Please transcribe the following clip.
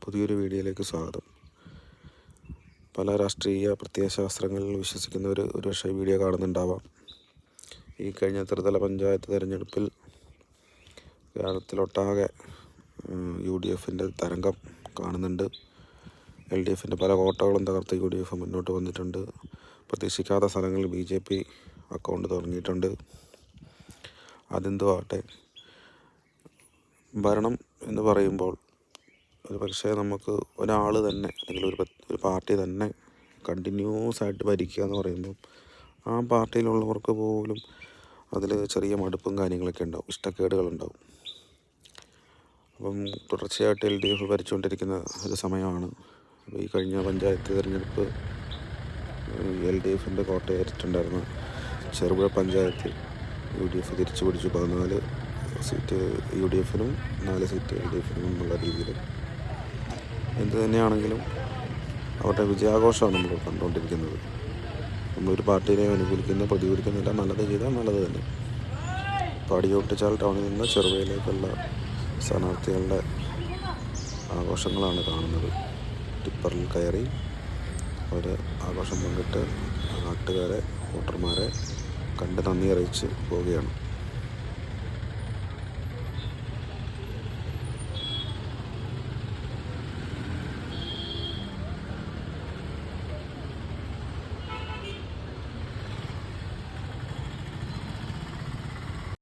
പുതിയൊരു വീഡിയോയിലേക്ക് സ്വാഗതം. പല രാഷ്ട്രീയ പ്രത്യയശാസ്ത്രങ്ങളിൽ വിശ്വസിക്കുന്നവർ ഒരുപക്ഷെ വീഡിയോ കാണുന്നുണ്ടാവാം. ഈ കഴിഞ്ഞ ത്രിതല പഞ്ചായത്ത് തിരഞ്ഞെടുപ്പിൽ കേരളത്തിലൊട്ടാകെ UDFൻ്റെ തരംഗം കാണുന്നുണ്ട്. LDFൻ്റെ പല കോട്ടകളും തകർത്ത് UDF മുന്നോട്ട് വന്നിട്ടുണ്ട്. പ്രതീക്ഷിക്കാത്ത സ്ഥലങ്ങളിൽ BJP അക്കൗണ്ട് തുടങ്ങിയിട്ടുണ്ട്. അതെന്തോ ആട്ടെ, ഭരണം എന്ന് പറയുമ്പോൾ ഒരു പക്ഷേ നമുക്ക് ഒരാൾ തന്നെ അല്ലെങ്കിൽ ഒരു പാർട്ടി തന്നെ കണ്ടിന്യൂസ് ആയിട്ട് ഭരിക്കുക എന്ന് പറയുമ്പോൾ ആ പാർട്ടിയിലുള്ളവർക്ക് പോലും അതിൽ ചെറിയ മടുപ്പും കാര്യങ്ങളൊക്കെ ഉണ്ടാവും, ഇഷ്ടക്കേടുകളുണ്ടാവും. അപ്പം തുടർച്ചയായിട്ട് LDF ഭരിച്ചുകൊണ്ടിരിക്കുന്ന ഒരു സമയമാണ്. അപ്പോൾ ഈ കഴിഞ്ഞ പഞ്ചായത്ത് തിരഞ്ഞെടുപ്പ് LDFൻ്റെ കോട്ടയേറ്റിട്ടുണ്ടായിരുന്ന ചെറുപുഴ പഞ്ചായത്തിൽ UDF തിരിച്ചു പിടിച്ചു. 14 സീറ്റ് UDFനും 4 സീറ്റ് LDFനും എന്നുള്ള രീതിയിൽ. എന്ത് തന്നെയാണെങ്കിലും അവരുടെ വിജയാഘോഷമാണ് നമ്മൾ കണ്ടുകൊണ്ടിരിക്കുന്നത്. നമ്മളൊരു പാർട്ടിയെ അനുകൂലിക്കുന്ന പ്രതികൂലിക്കുന്നില്ല, നല്ലത് ചെയ്താൽ നല്ലത് തന്നെ. പാടിയോട്ടിച്ചാൽ ടൗണിൽ നിന്ന് ചെറുപുഴയിലേക്കുള്ള സ്ഥാനാർത്ഥികളുടെ ആഘോഷങ്ങളാണ് കാണുന്നത്. ടിപ്പറിൽ കയറി അവർ ആഘോഷം പങ്കിട്ട് നാട്ടുകാരെ, വോട്ടർമാരെ കണ്ട് നന്ദി അറിയിച്ച് പോവുകയാണ്.